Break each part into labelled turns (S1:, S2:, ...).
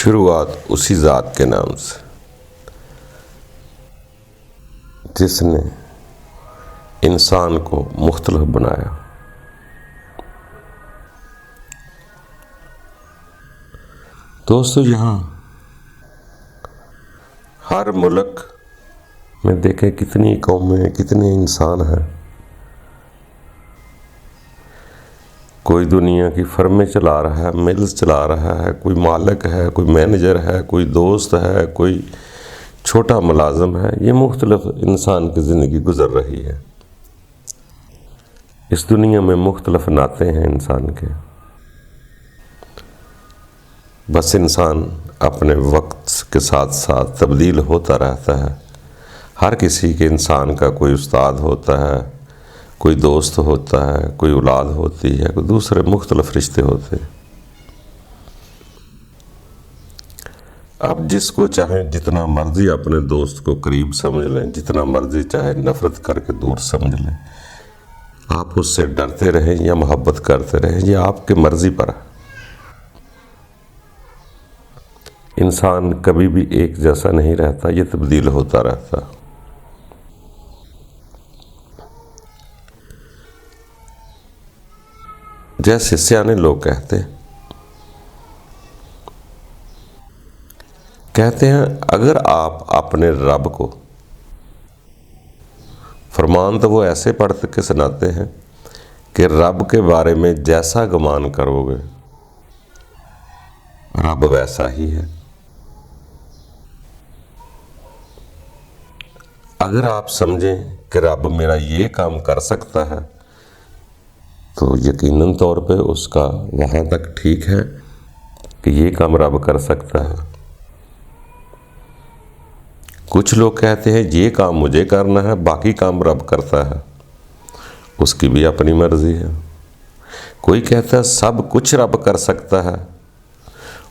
S1: شروعات اسی ذات کے نام سے جس نے انسان کو مختلف بنایا۔ دوستو، یہاں ہر ملک میں دیکھیں کتنی قومیں، کتنے انسان ہیں۔ کوئی دنیا کی فرمیں چلا رہا ہے، ملز چلا رہا ہے، کوئی مالک ہے، کوئی مینیجر ہے، کوئی دوست ہے، کوئی چھوٹا ملازم ہے۔ یہ مختلف انسان کی زندگی گزر رہی ہے۔ اس دنیا میں مختلف ناطے ہیں انسان کے۔ بس انسان اپنے وقت کے ساتھ ساتھ تبدیل ہوتا رہتا ہے۔ ہر کسی کے انسان کا کوئی استاد ہوتا ہے، کوئی دوست ہوتا ہے، کوئی اولاد ہوتی ہے، کوئی دوسرے مختلف رشتے ہوتے ہیں۔ اب جس کو چاہیں جتنا مرضی اپنے دوست کو قریب سمجھ لیں، جتنا مرضی چاہے نفرت کر کے دور سمجھ لیں، آپ اس سے ڈرتے رہیں یا محبت کرتے رہیں، یہ آپ کی مرضی پر ہے۔ انسان کبھی بھی ایک جیسا نہیں رہتا، یہ تبدیل ہوتا رہتا۔ جیسے سیانے لوگ کہتے ہیں اگر آپ اپنے رب کو فرمان تو وہ ایسے پڑھ کے سناتے ہیں کہ رب کے بارے میں جیسا گمان کرو گے رب ویسا ہی ہے۔ اگر آپ سمجھیں کہ رب میرا یہ کام کر سکتا ہے تو یقیناً طور پہ اس کا وہاں تک ٹھیک ہے کہ یہ کام رب کر سکتا ہے۔ کچھ لوگ کہتے ہیں یہ کام مجھے کرنا ہے، باقی کام رب کرتا ہے، اس کی بھی اپنی مرضی ہے۔ کوئی کہتا ہے سب کچھ رب کر سکتا ہے،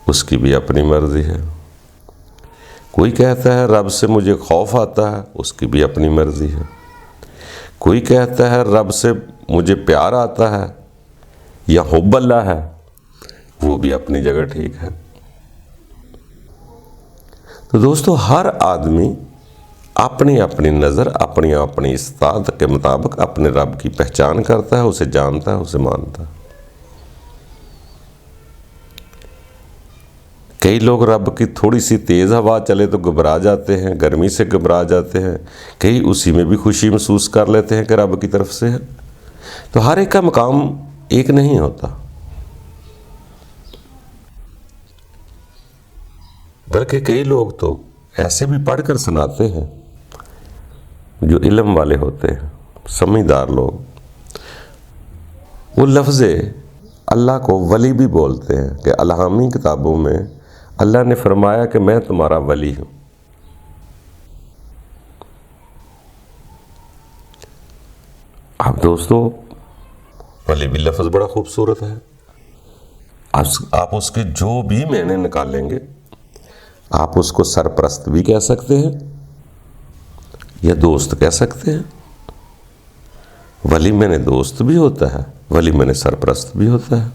S1: اس کی بھی اپنی مرضی ہے۔ کوئی کہتا ہے رب سے مجھے خوف آتا ہے، اس کی بھی اپنی مرضی ہے۔ کوئی کہتا ہے رب سے مجھے پیار آتا ہے یا حب اللہ ہے، وہ بھی اپنی جگہ ٹھیک ہے۔ تو دوستو، ہر آدمی اپنی اپنی نظر، اپنی اپنی استطاعت کے مطابق اپنے رب کی پہچان کرتا ہے، اسے جانتا ہے، اسے مانتا ہے۔ کئی لوگ رب کی تھوڑی سی تیز ہوا چلے تو گھبرا جاتے ہیں، گرمی سے گھبرا جاتے ہیں، کئی اسی میں بھی خوشی محسوس کر لیتے ہیں کہ رب کی طرف سے ہے۔ تو ہر ایک کا مقام ایک نہیں ہوتا، بلکہ کئی لوگ تو ایسے بھی پڑھ کر سناتے ہیں جو علم والے ہوتے ہیں، سمجھدار لوگ۔ وہ لفظ اللہ کو ولی بھی بولتے ہیں کہ الہامی کتابوں میں اللہ نے فرمایا کہ میں تمہارا ولی ہوں۔ اب دوستو، ولی بھی لفظ بڑا خوبصورت ہے۔ آپ اس کے جو بھی معنی نکالیں گے، آپ اس کو سرپرست بھی کہہ سکتے ہیں یا دوست کہہ سکتے ہیں۔ ولی میں نے دوست بھی ہوتا ہے، ولی میں نے سرپرست بھی ہوتا ہے۔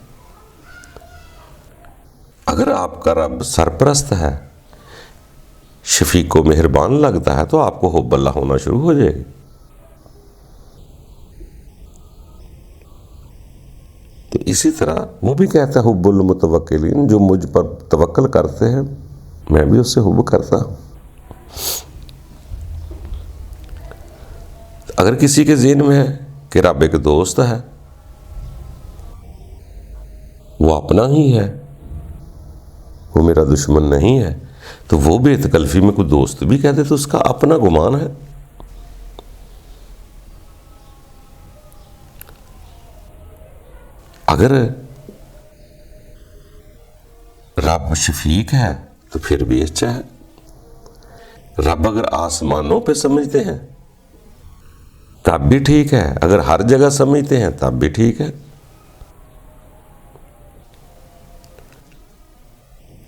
S1: اگر آپ کا رب سرپرست ہے، شفیق و مہربان لگتا ہے، تو آپ کو حب اللہ ہونا شروع ہو جائے گی۔ تو اسی طرح وہ بھی کہتا ہے حب المتوکلین، جو مجھ پر توکل کرتے ہیں میں بھی اس سے حب کرتا ہوں۔ اگر کسی کے ذہن میں ہے کہ رب ایک دوست ہے، وہ اپنا ہی ہے، وہ میرا دشمن نہیں ہے، تو وہ بے تکلفی میں کوئی دوست بھی کہہ دے تو اس کا اپنا گمان ہے۔ اگر رب شفیق ہے تو پھر بھی اچھا ہے۔ رب اگر آسمانوں پہ سمجھتے ہیں تب بھی ٹھیک ہے، اگر ہر جگہ سمجھتے ہیں تب بھی ٹھیک ہے۔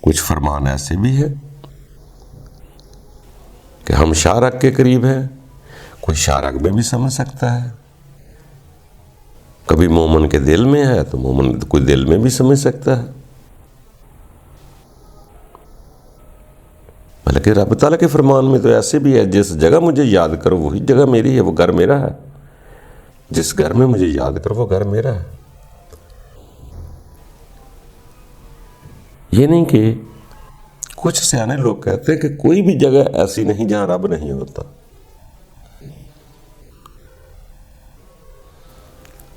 S1: کچھ فرمان ایسے بھی ہیں کہ ہم شارک کے قریب ہیں، کوئی شارک میں بھی سمجھ سکتا ہے۔ کبھی مومن کے دل میں ہے تو مومن کوئی دل میں بھی سمجھ سکتا ہے۔ کہ رب تعالیٰ کے فرمان میں تو ایسے بھی ہے، جس جگہ مجھے یاد کرو وہی جگہ میری ہے، وہ گھر میرا ہے، جس گھر میں مجھے یاد کرو وہ گھر میرا ہے۔ یہ نہیں کہ کچھ سیانے لوگ کہتے ہیں کہ کوئی بھی جگہ ایسی نہیں جہاں رب نہیں ہوتا،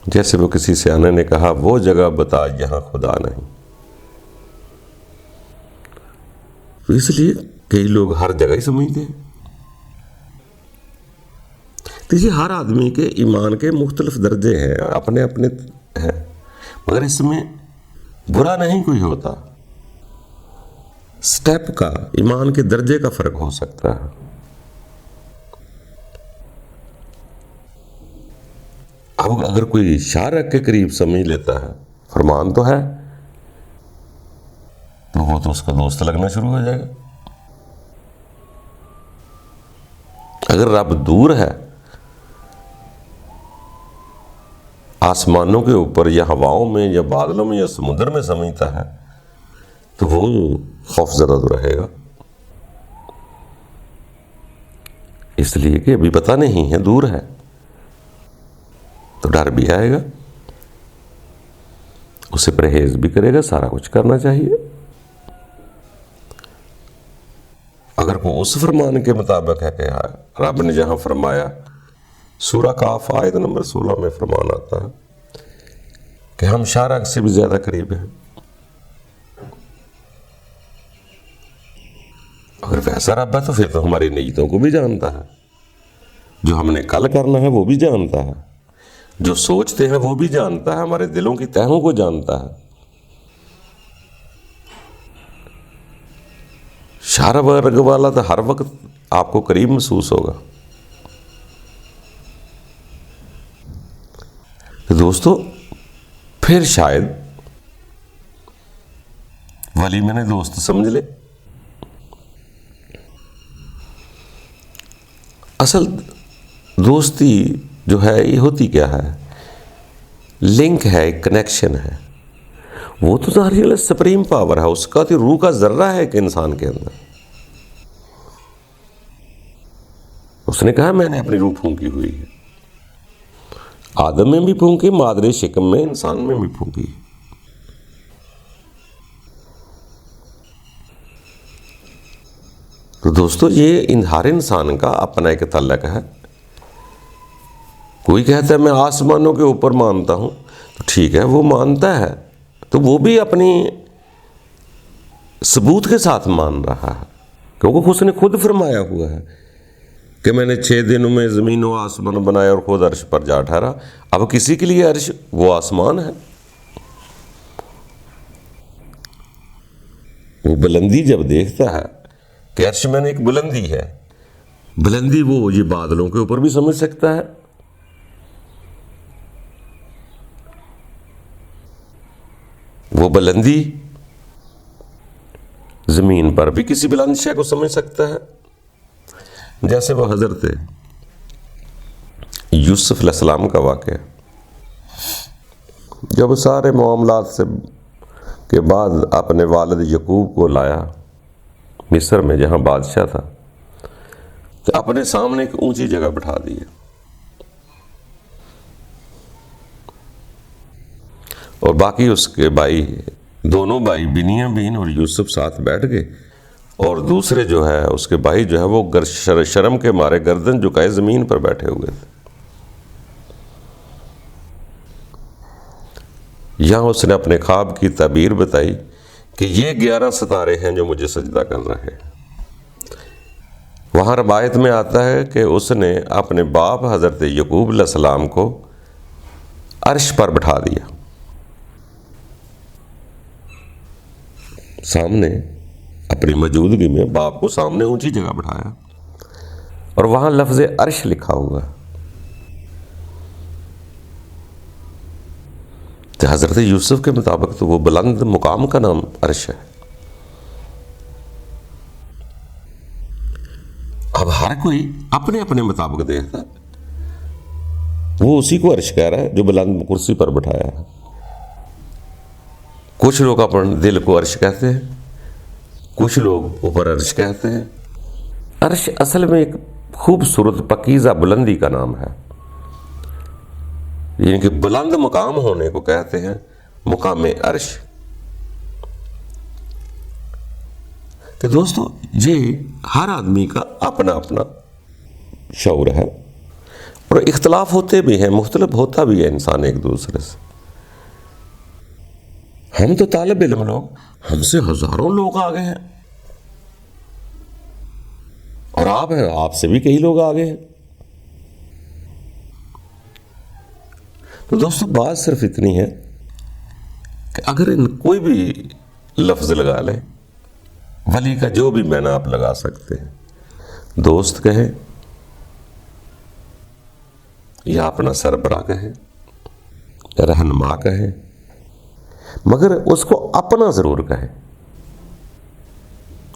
S1: جیسے وہ کسی سیانے نے کہا وہ جگہ بتا جہاں خدا نہیں۔ تو اس لیے کئی لوگ ہر جگہ ہی سمجھتے ہیں۔ دیکھیے ہر آدمی کے ایمان کے مختلف درجے ہیں، اپنے اپنے ہیں، مگر اس میں برا نہیں کوئی ہوتا، سٹیپ کا، ایمان کے درجے کا فرق ہو سکتا ہے۔ اب اگر کوئی شارک کے قریب سمجھ لیتا ہے فرمان تو ہے، تو وہ تو اس کا دوست لگنا شروع ہو جائے گا۔ اگر رب دور ہے، آسمانوں کے اوپر یا ہواؤں میں یا بادلوں میں یا سمندر میں سمجھتا ہے، تو وہ خوف زدہ تو رہے گا، اس لیے کہ ابھی پتہ نہیں ہے، دور ہے، تو ڈر بھی آئے گا، اسے پرہیز بھی کرے گا، سارا کچھ کرنا چاہیے۔ اگر وہ اس فرمان کے مطابق ہے کہ رب نے جہاں فرمایا، سورہ کاف آیت نمبر 16 میں فرمان آتا ہے کہ ہم شارک سے بھی زیادہ قریب ہیں، اگر ویسا رب ہے تو پھر تو ہماری نیتوں کو بھی جانتا ہے، جو ہم نے کل کرنا ہے وہ بھی جانتا ہے، جو سوچتے ہیں وہ بھی جانتا ہے، ہمارے دلوں کی تہوں کو جانتا ہے۔ شارک ورگ والا تو ہر وقت آپ کو قریب محسوس ہوگا۔ دوستو پھر شاید ولی میں نے دوست سمجھ لے۔ اصل دوستی جو ہے یہ ہوتی کیا ہے؟ لنک ہے، ایک کنیکشن ہے، وہ تو ظاہر سپریم پاور ہے، اس کا تو روح کا ذرہ ہے کہ انسان کے اندر۔ اس نے کہا میں نے اپنی روح پھونکی ہوئی ہے، آدم میں بھی پھونکی، مادر شکم میں انسان میں بھی پھونکی۔ تو دوستو یہ ہر انسان کا اپنا ایک تعلق ہے۔ کوئی کہتا ہے میں آسمانوں کے اوپر مانتا ہوں، تو ٹھیک ہے، وہ مانتا ہے تو وہ بھی اپنی ثبوت کے ساتھ مان رہا ہے، کیونکہ اس نے خود فرمایا ہوا ہے کہ میں نے 6 دنوں میں زمین و آسمان بنایا اور خود عرش پر جا ٹھہرا۔ اب کسی کے لیے عرش وہ آسمان ہے، وہ بلندی جب دیکھتا ہے کہ عرش میں نے ایک بلندی ہے، بلندی وہ یہ بادلوں کے اوپر بھی سمجھ سکتا ہے، وہ بلندی زمین پر بھی کسی بلند شے کو سمجھ سکتا ہے۔ جیسے وہ حضرت یوسف علیہ السلام کا واقعہ، جب سارے معاملات سے کے بعد اپنے والد یعقوب کو لایا مصر میں جہاں بادشاہ تھا، تو اپنے سامنے ایک اونچی جگہ بٹھا دی، اور باقی اس کے بھائی، دونوں بھائی بنیامین اور یوسف ساتھ بیٹھ گئے، اور دوسرے جو ہے اس کے بھائی جو ہے وہ شرم کے مارے گردن جھکائے زمین پر بیٹھے ہوئے تھے۔ یہاں اس نے اپنے خواب کی تعبیر بتائی کہ یہ 11 ستارے ہیں جو مجھے سجدہ کر رہے ہیں۔ وہاں روایت میں آتا ہے کہ اس نے اپنے باپ حضرت یعقوب علیہ السلام کو عرش پر بٹھا دیا، سامنے اپنی موجودگی میں باپ کو سامنے اونچی جگہ بٹھایا، اور وہاں لفظ عرش لکھا ہوا ہے۔ تو حضرت یوسف کے مطابق تو وہ بلند مقام کا نام عرش ہے۔ اب ہر کوئی اپنے اپنے مطابق دیکھتا ہے، وہ اسی کو عرش کہہ رہا ہے جو بلند کرسی پر بٹھایا ہے۔ کچھ لوگ اپنے دل کو عرش کہتے ہیں، کچھ لوگ اوپر عرش کہتے ہیں، عرش اصل میں ایک خوبصورت پکیزہ بلندی کا نام ہے، یعنی کہ بلند مقام ہونے کو کہتے ہیں مقام عرش۔ کہ دوستو یہ ہر آدمی کا اپنا اپنا شعور ہے، اور اختلاف ہوتے بھی ہیں، مختلف ہوتا بھی ہے انسان ایک دوسرے سے۔ ہم تو طالب علم لوگ، ہم سے ہزاروں لوگ آگے ہیں، اور آپ ہیں، آپ سے بھی کئی لوگ آگے ہیں۔ تو دوستو بات صرف اتنی ہے کہ اگر ان کوئی بھی لفظ لگا لیں، ولی کا جو بھی معنی آپ لگا سکتے ہیں، دوست کہیں یا اپنا سربراہ کہیں، رہنما کہیں، مگر اس کو اپنا ضرور کہیں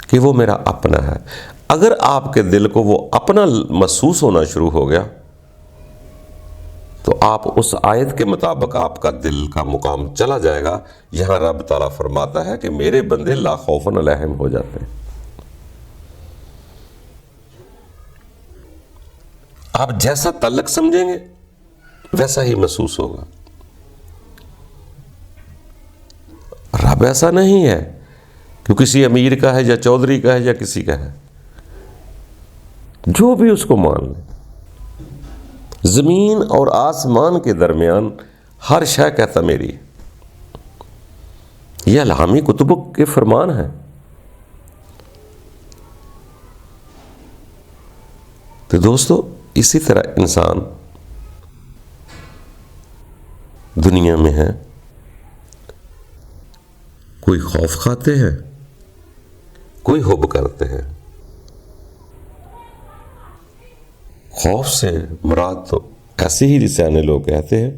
S1: کہ وہ میرا اپنا ہے۔ اگر آپ کے دل کو وہ اپنا محسوس ہونا شروع ہو گیا تو آپ اس آیت کے مطابق آپ کا دل کا مقام چلا جائے گا۔ یہاں رب تعالیٰ فرماتا ہے کہ میرے بندے لا خوف علیہم ہو جاتے ہیں۔ آپ جیسا تعلق سمجھیں گے ویسا ہی محسوس ہوگا۔ رب ایسا نہیں ہے کہ کسی امیر کا ہے یا چودھری کا ہے یا کسی کا ہے، جو بھی اس کو مان لے۔ زمین اور آسمان کے درمیان ہر شے کہتا میری ہے۔ یہ الہامی کتبوں کے فرمان ہے۔ تو دوستو اسی طرح انسان دنیا میں ہے، کوئی خوف کھاتے ہیں، کوئی حب کرتے ہیں۔ خوف سے مراد تو ایسے ہی سیانے لوگ کہتے ہیں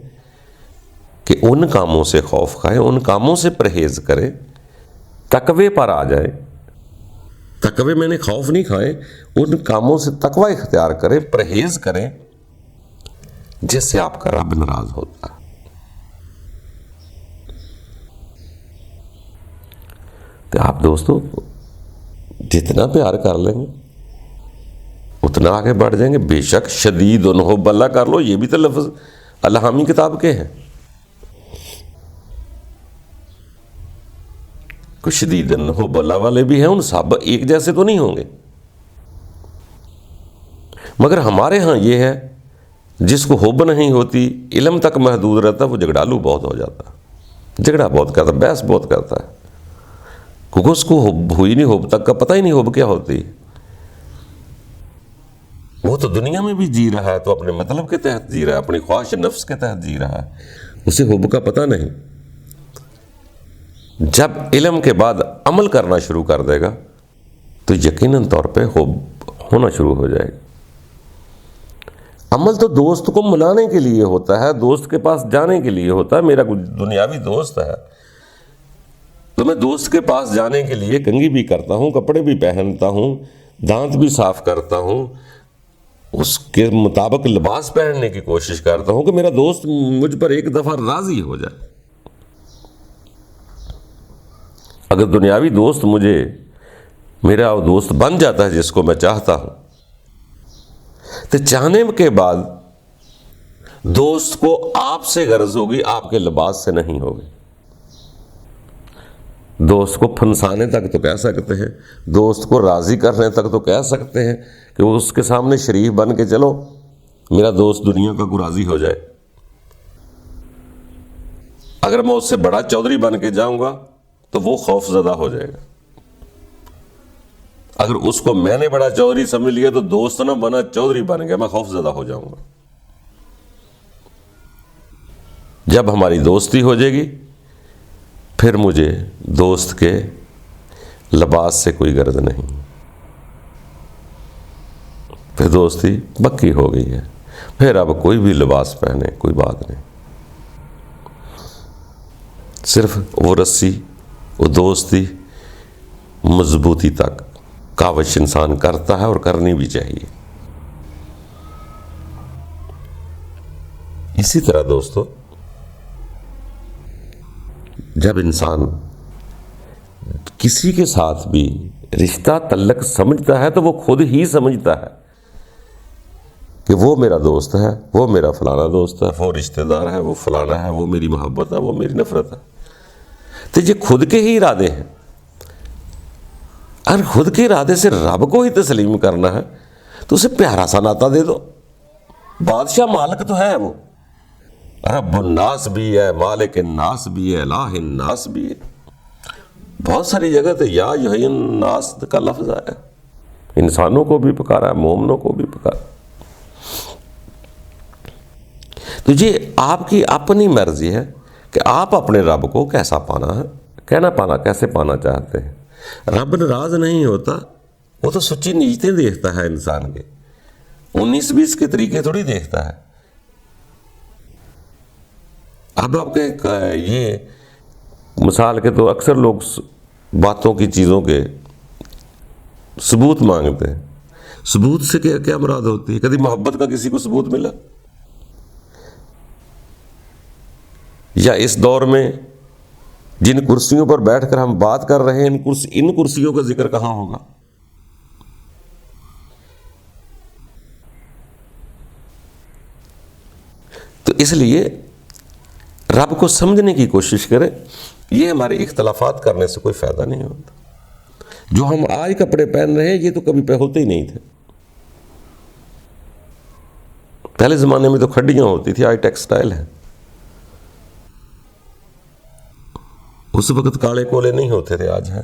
S1: کہ ان کاموں سے خوف کھائیں، ان کاموں سے پرہیز کریں، تقوی پر آ جائیں۔ تقوی میں نے خوف نہیں کھائے، ان کاموں سے تقوی اختیار کریں، پرہیز کریں جس سے آپ کا رب ناراض ہوتا ہے۔ تو آپ دوستو جتنا پیار کر لیں گے اتنا آگے بڑھ جائیں گے۔ بے شک شدید حب اللہ کر لو، یہ بھی تو لفظ الہامی کتاب کے ہیں۔ کچھ شدید حب اللہ والے بھی ہیں، ان سب ایک جیسے تو نہیں ہوں گے، مگر ہمارے ہاں یہ ہے جس کو حب نہیں ہوتی، علم تک محدود رہتا، وہ جھگڑالو بہت ہو جاتا، جھگڑا بہت کرتا، بحث بہت کرتا ہے، کیونکہ اس کو حب ہوئی نہیں، حب تک کا پتہ ہی نہیں حب کیا ہوتی۔ وہ تو دنیا میں بھی جی رہا ہے تو اپنے مطلب کے تحت جی رہا ہے، اپنی خواہش نفس کے تحت جی رہا ہے، اسے حب کا پتہ نہیں۔ جب علم کے بعد عمل کرنا شروع کر دے گا تو یقیناً طور پہ حب ہونا شروع ہو جائے گا۔ عمل تو دوست کو منانے کے لیے ہوتا ہے، دوست کے پاس جانے کے لیے ہوتا ہے۔ میرا کوئی دنیاوی دوست ہے تو میں دوست کے پاس جانے کے لیے کنگھی بھی کرتا ہوں، کپڑے بھی پہنتا ہوں، دانت بھی صاف کرتا ہوں، اس کے مطابق لباس پہننے کی کوشش کرتا ہوں کہ میرا دوست مجھ پر ایک دفعہ راضی ہو جائے۔ اگر دنیاوی دوست مجھے میرا دوست بن جاتا ہے جس کو میں چاہتا ہوں، تو چاہنے کے بعد دوست کو آپ سے غرض ہوگی، آپ کے لباس سے نہیں ہوگی۔ دوست کو پھنسانے تک تو کہہ سکتے ہیں، دوست کو راضی کرنے تک تو کہہ سکتے ہیں کہ وہ اس کے سامنے شریف بن کے چلو میرا دوست دنیا کا کو راضی ہو جائے۔ اگر میں اس سے بڑا چودھری بن کے جاؤں گا تو وہ خوف زدہ ہو جائے گا۔ اگر اس کو میں نے بڑا چودھری سمجھ لیا تو دوست نہ بنا چودھری بن گیا، میں خوف زدہ ہو جاؤں گا۔ جب ہماری دوستی ہو جائے گی پھر مجھے دوست کے لباس سے کوئی غرض نہیں، پھر دوستی پکی ہو گئی ہے، پھر اب کوئی بھی لباس پہنے کوئی بات نہیں۔ صرف وہ رسی، وہ دوستی مضبوطی تک کاوش انسان کرتا ہے اور کرنی بھی چاہیے۔ اسی طرح دوستو جب انسان کسی کے ساتھ بھی رشتہ تعلق سمجھتا ہے تو وہ خود ہی سمجھتا ہے کہ وہ میرا دوست ہے، وہ میرا فلانا دوست ہے، وہ رشتہ دار ہے، وہ فلانا ہے، وہ میری محبت ہے، وہ میری نفرت ہے۔ تو یہ خود کے ہی ارادے ہیں، اور خود کے ارادے سے رب کو ہی تسلیم کرنا ہے تو اسے پیارا سا ناتا دے دو۔ بادشاہ مالک تو ہے، وہ رب الناس بھی ہے، مالک الناس بھی ہے، الہ الناس بھی ہے۔ بہت ساری جگہ تو یا یحیی الناس کا لفظ آیا، انسانوں کو بھی پکارا ہے، مومنوں کو بھی پکارا۔ تو یہ آپ کی اپنی مرضی ہے کہ آپ اپنے رب کو کیسا پانا ہے، کیسے پانا چاہتے ہیں۔ رب ناراض نہیں ہوتا، وہ تو سچی نیتیں دیکھتا ہے انسان کے، 19-20 کے طریقے تھوڑی دیکھتا ہے۔ اب آپ کے یہ مثال کے تو اکثر لوگ باتوں کی چیزوں کے ثبوت مانگتے ہیں۔ ثبوت سے کیا مراد ہوتی ہے؟ کبھی محبت کا کسی کو ثبوت ملا؟ یا اس دور میں جن کرسیوں پر بیٹھ کر ہم بات کر رہے ہیں، ان کرسیوں کا ذکر کہاں ہوگا؟ تو اس لیے رب کو سمجھنے کی کوشش کریں۔ یہ ہمارے اختلافات کرنے سے کوئی فائدہ نہیں ہوتا۔ جو ہم آج کپڑے پہن رہے ہیں یہ تو کبھی ہوتے ہی نہیں تھے۔ پہلے زمانے میں تو کھڈیاں ہوتی تھی، آج ٹیکسٹائل ہے۔ اس وقت کالے کولے نہیں ہوتے تھے، آج ہیں۔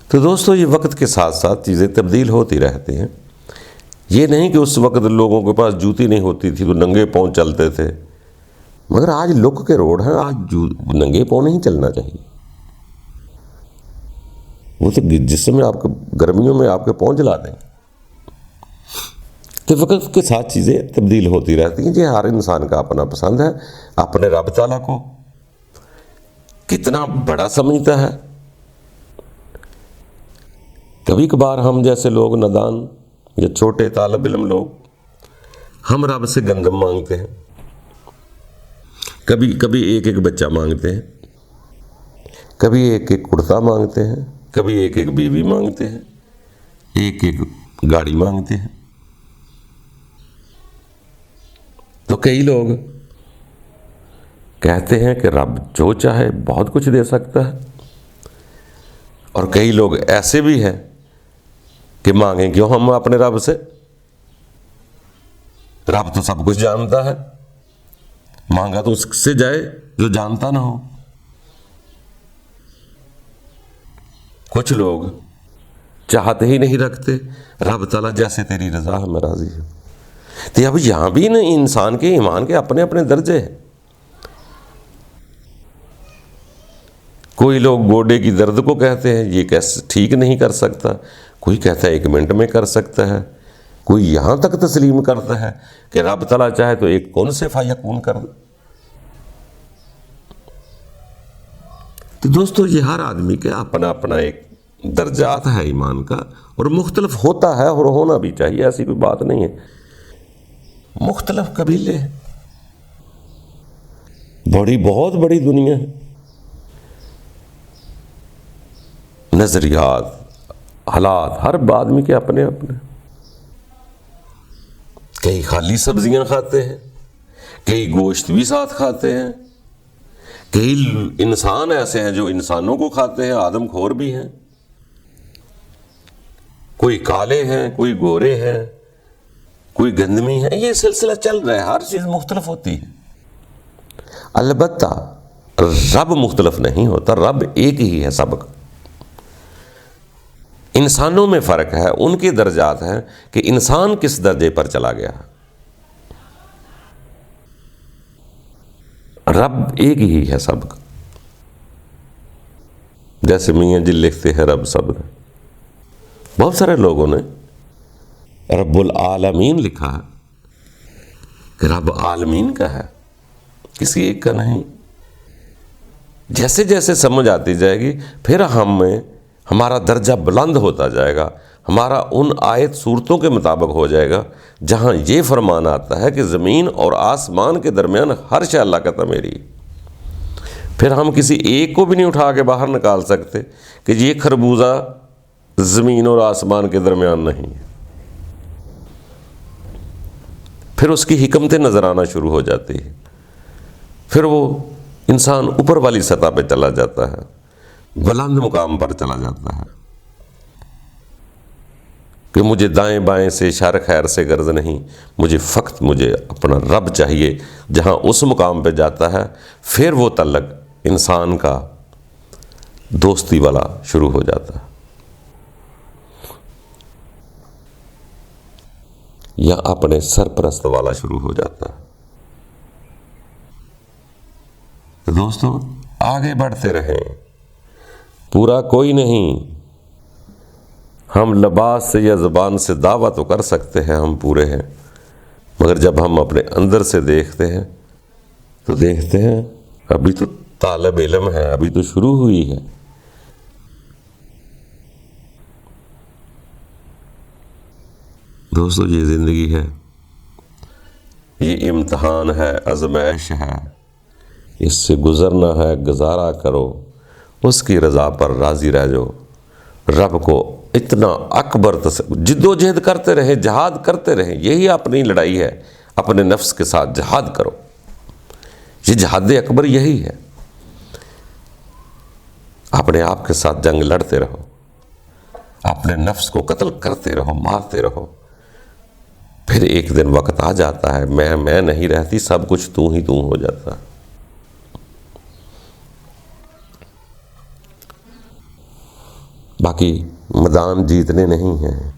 S1: تو دوستو، یہ وقت کے ساتھ ساتھ چیزیں تبدیل ہوتی رہتی ہیں۔ یہ نہیں کہ اس وقت لوگوں کے پاس جوتی نہیں ہوتی تھی تو ننگے پاؤں چلتے تھے، مگر آج لک کے روڈ ہیں، آج ننگے پاؤں نہیں چلنا چاہیے۔ وہ تو جسم میں آپ کے گرمیوں میں آپ کے پاؤں جلا دیں۔ تو وقت کے ساتھ چیزیں تبدیل ہوتی رہتی ہیں۔ یہ ہر انسان کا اپنا پسند ہے، اپنے رب تعالیٰ کو کتنا بڑا سمجھتا ہے۔ کبھی کبھار ہم جیسے لوگ نادان یا چھوٹے طالب علم لوگ، ہم رب سے گندم مانگتے ہیں، کبھی ایک ایک بچہ مانگتے ہیں، کبھی ایک ایک کرتا مانگتے ہیں، کبھی ایک ایک بیوی مانگتے ہیں، ایک ایک گاڑی مانگتے ہیں۔ تو کئی لوگ کہتے ہیں کہ رب جو چاہے بہت کچھ دے سکتا ہے، اور کئی لوگ ایسے بھی ہیں کہ مانگیں کیوں ہم اپنے رب سے، رب تو سب کچھ جانتا ہے، مانگا تو اس سے جائے جو جانتا نہ ہو۔ کچھ لوگ چاہتے ہی نہیں رکھتے، رب تعالیٰ جیسے تیری رضا ہے میں راضی ہوں۔ تو اب یہاں بھی نا انسان کے ایمان کے اپنے اپنے درجے ہیں۔ کوئی لوگ گوڈے کی درد کو کہتے ہیں یہ کیسے ٹھیک نہیں کر سکتا، کوئی کہتا ہے 1 منٹ میں کر سکتا ہے، کوئی یہاں تک تسلیم کرتا ہے کہ رب تعالیٰ چاہے تو ایک کن سے فیکون کر دے۔ تو دوستو، یہ ہر آدمی کے اپنا اپنا ایک درجات ہے ایمان کا، اور مختلف ہوتا ہے اور ہونا بھی چاہیے، ایسی کوئی بات نہیں ہے۔ مختلف قبیلے ہیں، بہت بڑی دنیا ہے، نظریات، حالات، ہر آدمی کے اپنے اپنے۔ کئی خالی سبزیاں کھاتے ہیں، کئی گوشت بھی ساتھ کھاتے ہیں، کئی انسان ایسے ہیں جو انسانوں کو کھاتے ہیں، آدم خور بھی ہیں، کوئی کالے ہیں، کوئی گورے ہیں، کوئی گندمی ہے۔ یہ سلسلہ چل رہا ہے، ہر چیز مختلف ہوتی ہے۔ البتہ رب مختلف نہیں ہوتا، رب ایک ہی ہے سب کا۔ انسانوں میں فرق ہے، ان کے درجات ہیں کہ انسان کس درجے پر چلا گیا۔ رب ایک ہی ہے سب کا۔ جیسے میاں جی لکھتے ہیں رب سب کا، بہت سارے لوگوں نے رب العالمین لکھا ہے کہ رب عالمین کا ہے، کسی ایک کا نہیں۔ جیسے جیسے سمجھ آتی جائے گی پھر ہمارا درجہ بلند ہوتا جائے گا، ہمارا ان آیت صورتوں کے مطابق ہو جائے گا جہاں یہ فرمان آتا ہے کہ زمین اور آسمان کے درمیان ہر شے اللہ کا تعمیری۔ پھر ہم کسی ایک کو بھی نہیں اٹھا کے باہر نکال سکتے کہ یہ خربوزہ زمین اور آسمان کے درمیان نہیں ہے. پھر اس کی حکمتیں نظر آنا شروع ہو جاتی ہیں. پھر وہ انسان اوپر والی سطح پہ چلا جاتا ہے، بلند مقام پر چلا جاتا ہے کہ مجھے دائیں بائیں سے شر خیر سے غرض نہیں، مجھے اپنا رب چاہیے. جہاں اس مقام پہ جاتا ہے پھر وہ تعلق انسان کا دوستی والا شروع ہو جاتا ہے، یا اپنے سرپرست والا شروع ہو جاتا ہے. تو دوستو آگے بڑھتے رہیں، پورا کوئی نہیں. ہم لباس سے یا زبان سے دعویٰ تو کر سکتے ہیں ہم پورے ہیں، مگر جب ہم اپنے اندر سے دیکھتے ہیں تو دیکھتے ہیں ابھی تو طالب علم ہے، ابھی تو شروع ہوئی ہے. دوستو یہ زندگی ہے، یہ امتحان ہے، آزمائش ہے، اس سے گزرنا ہے. گزارا کرو، اس کی رضا پر راضی رہ جاؤ. رب کو اتنا اکبر جد و جہد کرتے رہیں، جہاد کرتے رہیں. یہی اپنی لڑائی ہے، اپنے نفس کے ساتھ جہاد کرو. یہ جہاد اکبر یہی ہے. اپنے آپ کے ساتھ جنگ لڑتے رہو، اپنے نفس کو قتل کرتے رہو، مارتے رہو. پھر ایک دن وقت آ جاتا ہے، میں نہیں رہتی، سب کچھ تو ہی تو ہو جاتا ہے. باقی میدان جیتنے نہیں ہیں.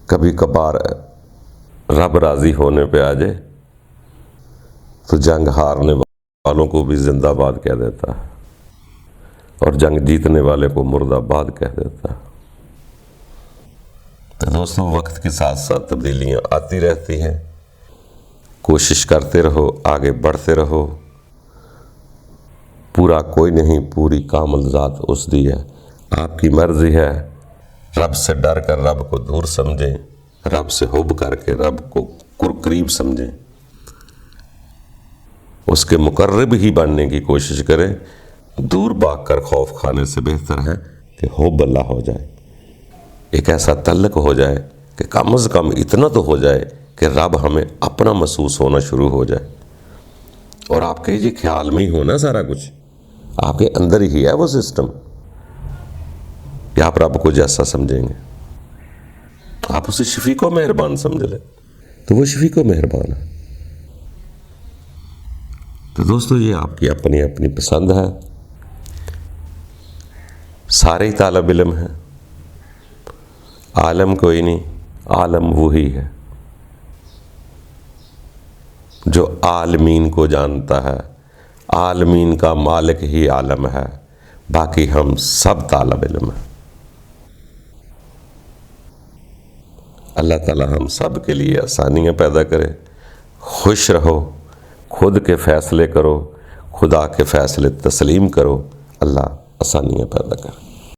S1: کبھی کبھار رب راضی ہونے پہ آ جائے تو جنگ ہارنے والوں کو بھی زندہ باد کہہ دیتا ہے، اور جنگ جیتنے والے کو مردہ باد کہہ دیتا ہے. تو دوستوں وقت کے ساتھ ساتھ تبدیلیاں آتی رہتی ہیں. کوشش کرتے رہو، آگے بڑھتے رہو. پورا کوئی نہیں، پوری کامل ذات اس دی ہے. آپ کی مرضی ہے. رب سے ڈر کر رب کو دور سمجھیں، رب سے حب کر کے رب کو قریب سمجھیں. اس کے مقرب ہی بننے کی کوشش کریں. دور بھاگ کر خوف کھانے سے بہتر ہے کہ حب اللہ ہو جائے، ایک ایسا تعلق ہو جائے کہ کم از کم اتنا تو ہو جائے کہ رب ہمیں اپنا محسوس ہونا شروع ہو جائے. اور آپ کے یہ خیال میں ہی ہونا سارا کچھ، آپ کے اندر ہی ہے وہ سسٹم کہ آپ رب کو جیسا سمجھیں گے. آپ اسے شفیق و مہربان سمجھ لیں تو وہ شفیق و مہربان ہے. تو دوستو یہ آپ کی اپنی اپنی پسند ہے. سارے ہی طالب علم ہیں، عالم کوئی نہیں، عالم وہی ہے جو عالمین کو جانتا ہے. عالمین کا مالک ہی عالم ہے، باقی ہم سب طالب علم ہیں. اللہ تعالی ہم سب کے لیے آسانیاں پیدا کرے. خوش رہو، خود کے فیصلے کرو، خدا کے فیصلے تسلیم کرو. اللہ آسانیاں پیدا کرے.